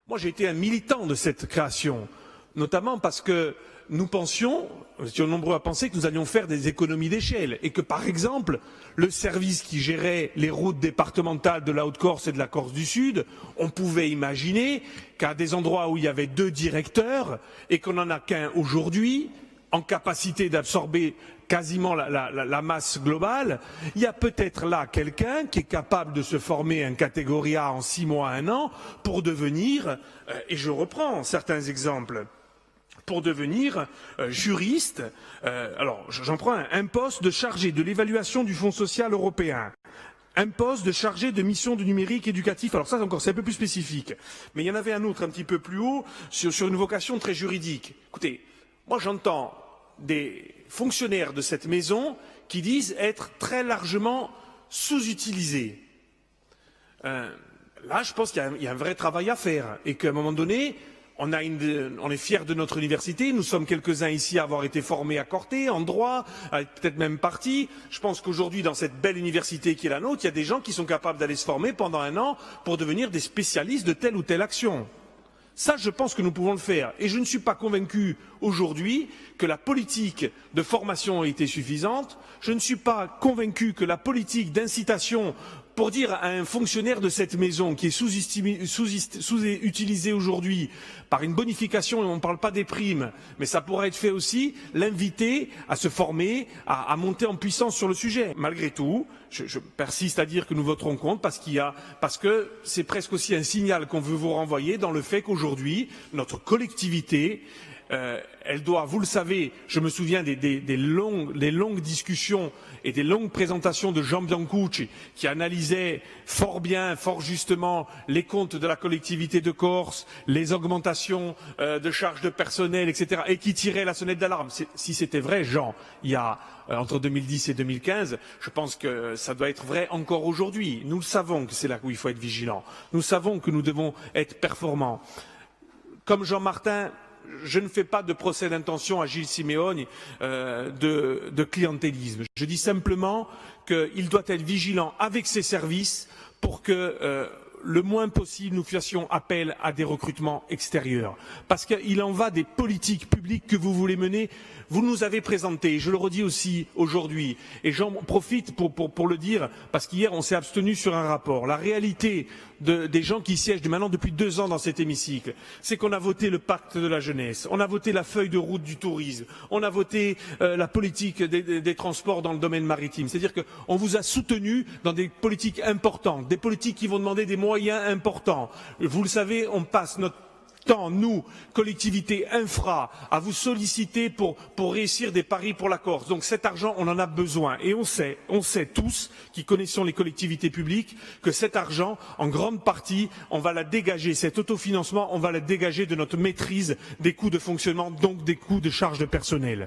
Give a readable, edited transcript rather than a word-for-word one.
Moi, j'ai été un militant de cette création, notamment parce que nous étions nombreux à penser que nous allions faire des économies d'échelle et que, par exemple, le service qui gérait les routes départementales de la Haute-Corse et de la Corse du Sud, on pouvait imaginer qu'à des endroits où il y avait 2 directeurs et qu'on n'en a qu'un aujourd'hui, en capacité d'absorber quasiment la masse globale, il y a peut-être là quelqu'un qui est capable de se former un catégorie A en 6 mois, 1 an, pour devenir, et je reprends certains exemples, pour devenir juriste. Alors, j'en prends un poste de chargé de l'évaluation du Fonds social européen. Un poste de chargé de mission du numérique éducatif. Alors ça encore, c'est un peu plus spécifique. Mais il y en avait un autre un petit peu plus haut sur une vocation très juridique. Écoutez, moi j'entends des fonctionnaires de cette maison qui disent être très largement sous-utilisés. Là, je pense qu'il y a un vrai travail à faire et qu'à un moment donné, on est fiers de notre université. Nous sommes quelques-uns ici à avoir été formés à Corté, en droit, peut-être même partis. Je pense qu'aujourd'hui, dans cette belle université qui est la nôtre, il y a des gens qui sont capables d'aller se former pendant 1 an pour devenir des spécialistes de telle ou telle action. Ça, je pense que nous pouvons le faire. Et je ne suis pas convaincu aujourd'hui que la politique de formation ait été suffisante. Je ne suis pas convaincu que la politique d'incitation pour dire à un fonctionnaire de cette maison qui est sous-utilisé aujourd'hui par une bonification, et on ne parle pas des primes, mais ça pourrait être fait aussi, l'inviter à se former, à monter en puissance sur le sujet. Malgré tout, je persiste à dire que nous voterons contre parce que c'est presque aussi un signal qu'on veut vous renvoyer dans le fait qu'aujourd'hui, notre collectivité, elle doit, vous le savez, je me souviens des longues discussions et des longues présentations de Jean Biancucci qui analysait fort bien, fort justement les comptes de la collectivité de Corse, les augmentations de charges de personnel, etc. et qui tirait la sonnette d'alarme. Si c'était vrai, Jean, il y a entre 2010 et 2015, je pense que ça doit être vrai encore aujourd'hui. Nous le savons que c'est là où il faut être vigilant. Nous savons que nous devons être performants. Comme Jean Martin, je ne fais pas de procès d'intention à Gilles Simeoni de clientélisme. Je dis simplement qu'il doit être vigilant avec ses services pour que le moins possible nous fassions appel à des recrutements extérieurs. Parce qu'il en va des politiques publiques que vous voulez mener. Vous nous avez présenté, je le redis aussi aujourd'hui, et j'en profite pour le dire, parce qu'hier on s'est abstenu sur un rapport. La réalité des gens qui siègent maintenant depuis 2 ans dans cet hémicycle, c'est qu'on a voté le pacte de la jeunesse, on a voté la feuille de route du tourisme, on a voté la politique des transports dans le domaine maritime. C'est-à-dire qu'on vous a soutenu dans des politiques importantes, des politiques qui vont demander des moyens importants. Vous le savez, on passe notre temps, nous, collectivités infra, à vous solliciter pour réussir des paris pour la Corse. Donc cet argent, on en a besoin. Et on sait tous, qui connaissons les collectivités publiques, que cet argent, en grande partie, on va la dégager, cet autofinancement, on va la dégager de notre maîtrise des coûts de fonctionnement, donc des coûts de charges de personnel.